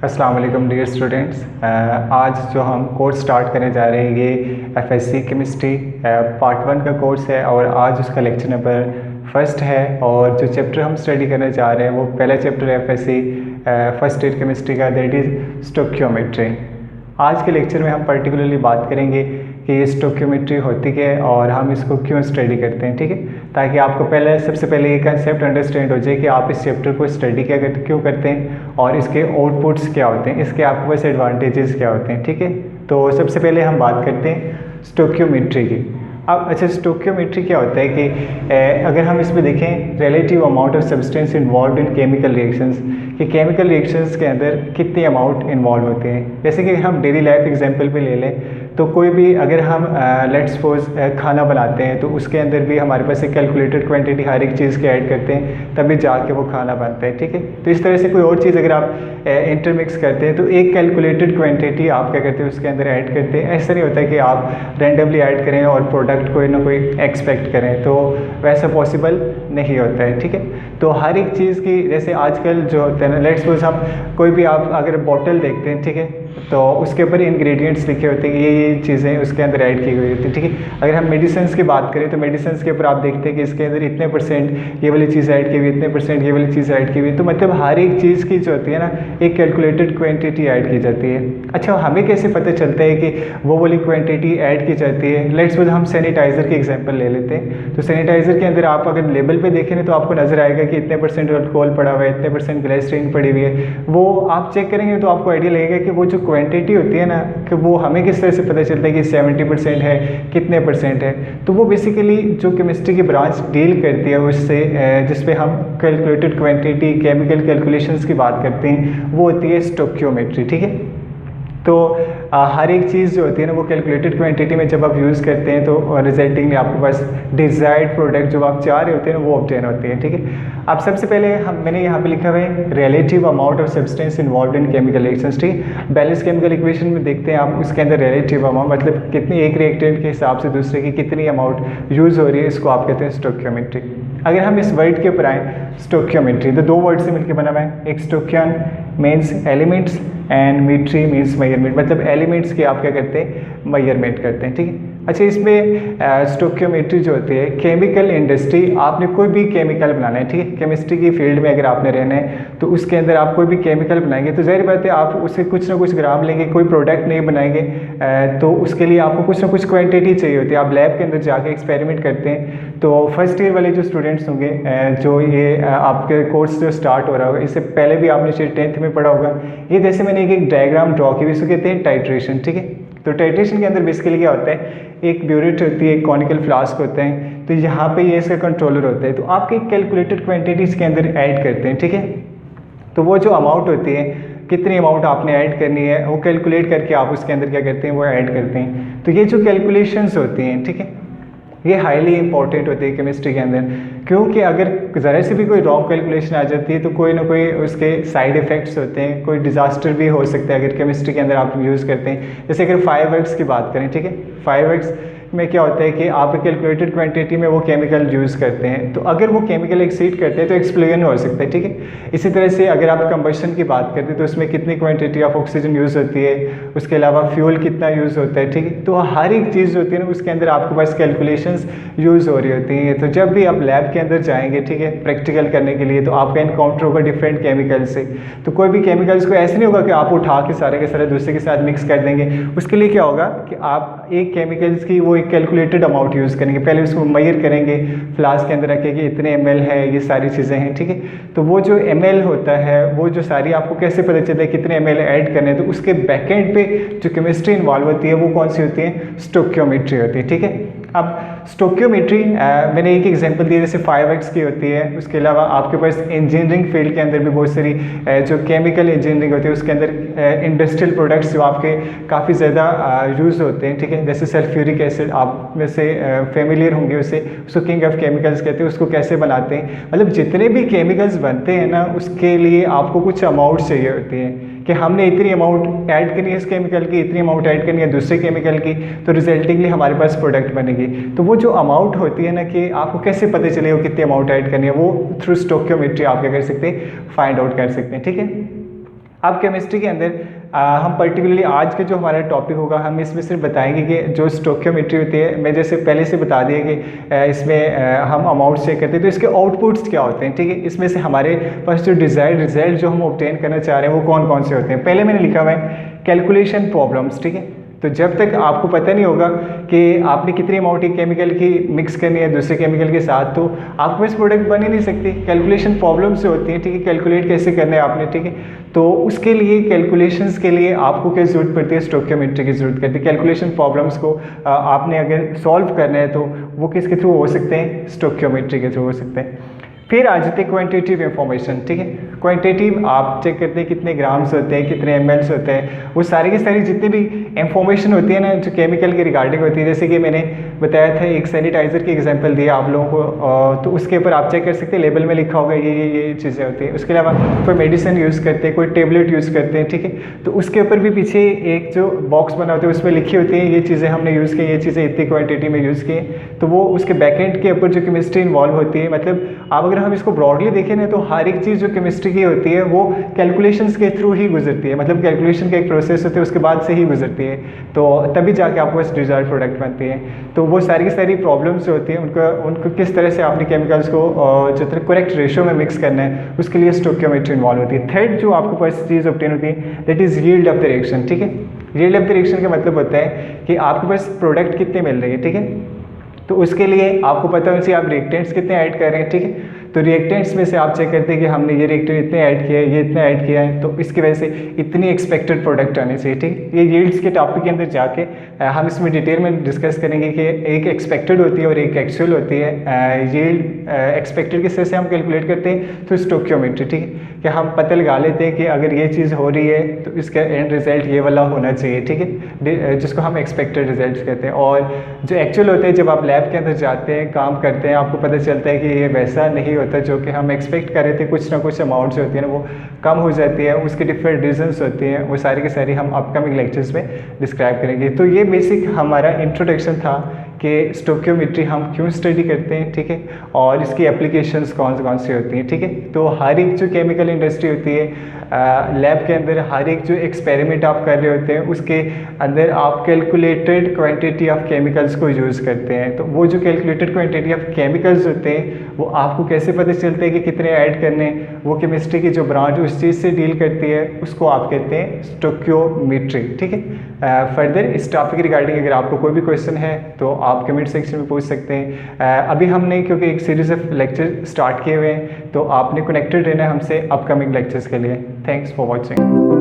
अस्सलाम वालेकुम dear students. आज जो हम कोर्स स्टार्ट करने जा रहे हैं ये एफएससी केमिस्ट्री पार्ट 1 का कोर्स है और आज उसका लेक्चर नंबर फर्स्ट है। और जो चैप्टर हम स्टडी करने जा रहे हैं वो पहला चैप्टर है एफएससी फर्स्ट ईयर केमिस्ट्री का, दैट इज़ स्टोक्योमेट्री। आज के लेक्चर में हम पर्टिकुलरली बात करेंगे कि ये स्टोक्योमेट्री होती क्या है और हम इसको क्यों स्टडी करते हैं, ठीक है, ताकि आपको सबसे पहले ये कंसेप्ट अंडरस्टैंड हो जाए कि आप इस चैप्टर को स्टडी क्यों करते हैं और इसके आउटपुट्स क्या होते हैं, इसके आपके पास एडवांटेजेस क्या होते हैं, ठीक है। तो सबसे पहले हम बात करते हैं स्टोक्योमेट्री की। अब अच्छा, स्टोक्योमेट्री क्या होता है कि अगर हम इसमें देखें relative amount of substance involve in chemical reactions, कि केमिकल रिएक्शंस के अंदर कितने अमाउंट इन्वॉल्व होते हैं। जैसे कि हम डेली लाइफ एग्जांपल पे ले लें तो कोई भी अगर हम लेट्स सपोज खाना बनाते हैं तो उसके अंदर भी हमारे पास एक कैलकुलेटेड क्वांटिटी हर एक चीज़ के ऐड करते हैं तभी जाके वो खाना बनता है, ठीक है। तो इस तरह से कोई और चीज़ अगर आप इंटरमिक्स करते हैं तो एक कैलकुलेटेड क्वांटिटी आप क्या करते हैं उसके अंदर ऐड करते हैं। ऐसा नहीं होता कि आप रैंडमली ऐड करें और प्रोडक्ट कोई ना कोई एक्सपेक्ट करें, तो वैसा पॉसिबल नहीं होता है, ठीक है। तो हर एक चीज़ की, जैसे आजकल जो होता है ना, लेट्स सपोज हम कोई भी आप अगर बॉटल देखते हैं, ठीक है, तो उसके ऊपर इंग्रेडिएंट्स लिखे होते हैं कि ये चीज़ें उसके अंदर ऐड की हुई होती है, ठीक है। अगर हम मेडिसिन्स की बात करें तो मेडिसिन्स के ऊपर आप देखते हैं कि इसके अंदर इतने % ये वाली चीज़ ऐड की हुई, इतने % ये वाली चीज़ ऐड की हुई। तो मतलब हर एक चीज़ की जो होती है ना एक कैलकुलेटेड क्वांटिटी ऐड की जाती है। अच्छा, हमें कैसे पता चलता है कि वो वाली क्वांटिटी ऐड की जाती है। लेट्स सपोज हम सैनिटाइज़र की एग्जांपल ले लेते हैं। तो सैनिटाइज़र के अंदर आप अगर लेबल पे देखें ना तो आपको नज़र आएगा कि इतने % अल्कोहल पड़ा हुआ है, इतने % ग्लिसरीन पड़ी हुई है। वो आप चेक करेंगे तो आपको आइडिया लगेगा कि वो जो क्वांटिटी होती है ना कि वो हमें किस तरह से पता चलता है कि 70% है, कितने % है। तो वो बेसिकली जो केमिस्ट्री की ब्रांच डील करती है उससे, जिस पे हम कैलकुलेटेड क्वांटिटी केमिकल कैलकुलेशंस की बात करते हैं, वो होती है स्टोक्योमेट्री, ठीक है। तो हर एक चीज़ जो होती है ना वो कैलकुलेटेड क्वांटिटी में जब आप यूज़ करते हैं तो रिजल्टिंग में आपके पास डिज़ायर्ड प्रोडक्ट जो आप चाह रहे होते हैं वो ऑब्टेन होते हैं, ठीक है। अब सबसे पहले मैंने यहाँ पे लिखा हुआ है relative amount of substance involve in chemical reactions, ठीक है। बैलेंस केमिकल इक्वेशन में देखते हैं आप उसके अंदर रिलेटिव अमाउंट मतलब कितनी एक रिएक्टेंट के हिसाब से दूसरे की कितनी अमाउंट यूज़ हो रही है, इसको आप कहते हैं स्टोक्योमेट्री। अगर हम इस वर्ड के ऊपर आएँ स्टोक्योमेट्री, तो दो वर्ड से मिलकर बना हुआ है। एक स्टोक्यन मीन्स एलिमेंट्स एंड मीट्री मीन्स मेजरमेंट, मतलब एलिमेंट्स की आप क्या करते हैं मेजरमेंट करते हैं, ठीक है। अच्छा, इसमें स्टोक्योमेट्री जो होती है केमिकल इंडस्ट्री, आपने कोई भी केमिकल बनाना है, ठीक है, केमिस्ट्री की फील्ड में अगर आपने रहना है तो उसके अंदर आप कोई भी केमिकल बनाएंगे तो जाहिर बात है आप उससे कुछ ना कुछ ग्राम लेंगे, कोई प्रोडक्ट नहीं बनाएंगे, तो उसके लिए आपको कुछ ना कुछ क्वांटिटी चाहिए होती है। आप लैब के अंदर जाके एक्सपेरिमेंट करते हैं। तो फर्स्ट ईयर वाले जो स्टूडेंट्स होंगे, जो ये आपके कोर्स जो स्टार्ट हो रहा होगा, इससे पहले भी आपने शायद 10th में पढ़ा होगा। ये जैसे मैंने एक डायग्राम ड्रॉ की, इसको कहते हैं टाइट्रेशन, ठीक है। तो टाइट्रेशन के अंदर बेसिकली क्या होता है, एक ब्यूरेट होती है, एक कॉनिकल फ्लास्क होते हैं, तो यहाँ पे ये इसका कंट्रोलर होता है। तो आपके एक कैलकुलेटेड क्वांटिटी इसके अंदर ऐड करते हैं, ठीक है। तो वो जो अमाउंट होती है, कितनी अमाउंट आपने ऐड करनी है, वो कैलकुलेट करके आप उसके अंदर क्या करते हैं, वो ऐड करते हैं। तो ये जो कैलकुलेशंस होती हैं, ठीक है, ये हाईली इंपॉर्टेंट होती है केमिस्ट्री के अंदर, क्योंकि अगर ज़रा से भी कोई रॉन्ग कैलकुलेशन आ जाती है तो कोई ना कोई उसके साइड इफ़ेक्ट्स होते हैं, कोई डिज़ास्टर भी हो सकता है अगर केमिस्ट्री के अंदर आप यूज़ करते हैं। जैसे अगर फायरवर्क्स की बात करें, ठीक है, फायरवर्क्स में क्या होता है कि आप कैलकुलेटेड क्वांटिटी में वो केमिकल यूज़ करते हैं, तो अगर वो केमिकल एक्सीड करते हैं तो एक्सप्लोजन हो सकता है, ठीक है। इसी तरह से अगर आप कंबशन की बात करते हैं तो उसमें कितनी क्वांटिटी ऑफ ऑक्सीजन यूज़ होती है, उसके अलावा फ्यूल कितना यूज़ होता है, ठीक है। तो हर एक चीज़ होती है ना उसके अंदर आपके पास कैलकुलेशंस यूज़ हो रही होती हैं। तो जब भी आप लैब के अंदर जाएंगे, ठीक है, प्रैक्टिकल करने के लिए, तो आपका इनकाउंटर होगा डिफरेंट केमिकल से। तो कोई भी केमिकल्स को ऐसे नहीं होगा कि आप उठा के सारे दूसरे के साथ मिक्स कर देंगे। उसके लिए क्या होगा कि आप एक केमिकल्स की वो एक कैलकुलेटेड अमाउंट यूज़ करेंगे, पहले उसको मेजर करेंगे, फ्लास्क के अंदर रखेंगे इतने ml है, ये सारी चीज़ें हैं, ठीक है। तो वो जो ml होता है वो जो सारी आपको कैसे पता चलता है कितने ml ऐड करने हैं, तो उसके बैकएंड पे जो केमिस्ट्री इन्वॉल्व होती है वो कौन सी होती है, स्टोक्योमेट्री होती है, ठीक है। अब स्टोक्योमेट्री मैंने एक एग्जांपल दिया जैसे फायरवर्क्स की होती है, उसके अलावा आपके पास इंजीनियरिंग फील्ड के अंदर भी बहुत सारी जो केमिकल इंजीनियरिंग होती है उसके अंदर इंडस्ट्रियल प्रोडक्ट्स जो आपके काफ़ी ज़्यादा यूज़ होते हैं, ठीक है। जैसे सल्फ्यूरिक एसिड, आप में से फेमिलियर होंगे उसे, उसको किंग ऑफ केमिकल्स कहते हैं। उसको कैसे बनाते हैं, मतलब जितने भी केमिकल्स बनते हैं ना उसके लिए आपको कुछ अमाउंट चाहिए होती है कि हमने इतनी अमाउंट ऐड करनी है इस केमिकल की, इतनी अमाउंट ऐड करनी है दूसरे केमिकल की, तो रिजल्टिंगली हमारे पास प्रोडक्ट बनेगी। तो वो जो अमाउंट होती है ना कि आपको कैसे पता चलेगा कितनी अमाउंट ऐड करनी है, वो थ्रू स्टोक्योमेट्री आप क्या कर सकते हैं, फाइंड आउट कर सकते हैं, ठीक है। अब केमिस्ट्री के अंदर हम पर्टिकुलरली आज का जो हमारा टॉपिक होगा हम इसमें सिर्फ बताएंगे कि जो स्टोकियोमेट्री होती है, मैं जैसे पहले से बता दिया कि इसमें हम अमाउंट चेक करते हैं तो इसके आउटपुट्स क्या होते हैं, ठीक है। इसमें से हमारे पास जो डिज़ायर्ड रिजल्ट जो हम ऑब्टेन करना चाह रहे हैं वो कौन कौन से होते हैं। पहले मैंने लिखा हुआ है कैलकुलेशन प्रॉब्लम्स, ठीक है। तो जब तक आपको पता नहीं होगा कि आपने कितनी अमाउंट एक केमिकल की मिक्स करनी है दूसरे केमिकल के साथ, तो आपके पास प्रोडक्ट बन ही नहीं सकती। कैलकुलेशन प्रॉब्लम्स जो होती हैं, ठीक है, कैलकुलेट कैसे करना है आपने, ठीक है। तो उसके लिए कैलकुलेशंस के लिए आपको क्या ज़रूरत पड़ती है, स्टोकियोमेट्री की ज़रूरत पड़ती है। कैलकुलेशन प्रॉब्लम्स को आपने अगर सॉल्व करना है तो वो किसके थ्रू हो सकते हैं, स्टोकियोमेट्री के थ्रू हो सकते हैं। फिर आ जाते हैं क्वांटिटेटिव इंफॉर्मेशन, ठीक है। क्वांटिटेटिव आप चेक करते हैं कितने ग्राम्स होते हैं, कितने mls होते हैं, वो सारी की सारी जितनी भी इंफॉर्मेशन होती है ना जो केमिकल के रिगार्डिंग होती है। जैसे कि मैंने बताया था एक सैनिटाइज़र की एग्जांपल दिया आप लोगों को, तो उसके ऊपर आप चेक कर सकते हैं लेबल में लिखा होगा ये चीज़ें होती हैं। उसके अलावा कोई मेडिसिन यूज़ करते हैं, कोई टेबलेट यूज़ करते हैं, ठीक है, तो उसके ऊपर भी पीछे एक जो बॉक्स बना होता है उसमें लिखी होती है ये चीज़ें हमने यूज़ की, ये चीज़ें इतनी क्वान्टिटी में यूज़ की। तो वो उसके बैकएंड के ऊपर जो केमिस्ट्री इन्वॉल्व होती है, मतलब आप अगर हम इसको ब्रॉडली देखें ना तो हर एक चीज़ जो केमिस्ट्री की होती है वो कैलकुलेशंस के थ्रू ही गुजरती है, मतलब कैलकुलेशन का एक प्रोसेस होता है उसके बाद से ही गुजरती है, तो तभी जाके आपको पास डिजायर्ड प्रोडक्ट बनती है। तो वो सारी की सारी प्रॉब्लम्स होती हैं उनको किस तरह से आपने केमिकल्स को जो तरह करेक्ट रेशियो में मिक्स करना है उसके लिए स्टोकियोमेट्री इन्वॉल्व होती है। थर्ड जो आपके पास चीज़ ऑब्टेन होती है that is yield of the reaction, ठीक है। यील्ड ऑफ द रिएक्शन का मतलब होता है कि आपके पास प्रोडक्ट कितने मिल रहे हैं, ठीक है। तो उसके लिए आपको पता होना चाहिए आप रिएक्टेंट्स कितने ऐड कर रहे हैं, ठीक है। तो रिएक्टेंट्स में से आप चेक करते हैं कि हमने ये रिएक्टेंट इतने ऐड किया है, ये इतना ऐड किया है, तो इसकी वजह से इतनी एक्सपेक्टेड प्रोडक्ट आने चाहिए, ठीक है। ये यील्ड्स के टॉपिक के अंदर जाके हम इसमें डिटेल में डिस्कस करेंगे कि एक एक्सपेक्टेड होती है और एक एक्चुअल होती है। यील्ड एक्सपेक्टेड किस तरह से हम कैलकुलेट करते हैं, तो स्टोकियोमेट्री, ठीक है, कि हम पता लगा लेते हैं कि अगर ये चीज़ हो रही है तो इसका एंड रिजल्ट ये वाला होना चाहिए, ठीक है, जिसको हम एक्सपेक्टेड रिजल्ट कहते हैं। और जो एक्चुअल होते हैं जब आप लैब के अंदर जाते हैं काम करते हैं आपको पता चलता है कि ये वैसा नहीं होता जो कि हम एक्सपेक्ट कर रहे थे। कुछ ना कुछ अमाउंट जो होती है ना वो कम हो जाती है, उसके डिफरेंट रीजंस होते हैं, वो सारी की सारी हम अपकमिंग लेक्चर्स में डिस्क्राइब करेंगे। तो ये बेसिक हमारा इंट्रोडक्शन था कि स्टोकियोमेट्री हम क्यों स्टडी करते हैं, ठीक है, और इसकी एप्लीकेशंस कौन सी होती हैं, ठीक है। तो हर एक जो केमिकल इंडस्ट्री होती है लैब के अंदर हर एक जो एक्सपेरिमेंट आप कर रहे होते हैं उसके अंदर आप कैलकुलेटेड क्वांटिटी ऑफ केमिकल्स को यूज़ करते हैं। तो वो जो कैलकुलेटेड क्वांटिटी ऑफ केमिकल्स होते हैं वो आपको कैसे पता चलता है कि कितने ऐड करने, वो केमिस्ट्री की जो ब्रांच उस चीज़ से डील करती है उसको आप कहते हैं स्टोकियोमेट्री, ठीक है। फर्दर इस टॉपिक रिगार्डिंग अगर आपको कोई भी क्वेश्चन है तो आप कमेंट सेक्शन में पूछ सकते हैं। अभी हमने क्योंकि एक सीरीज ऑफ लेक्चर स्टार्ट किए हुए हैं तो आपने कनेक्टेड रहना है हमसे अपकमिंग लेक्चर्स के लिए। Thanks for watching.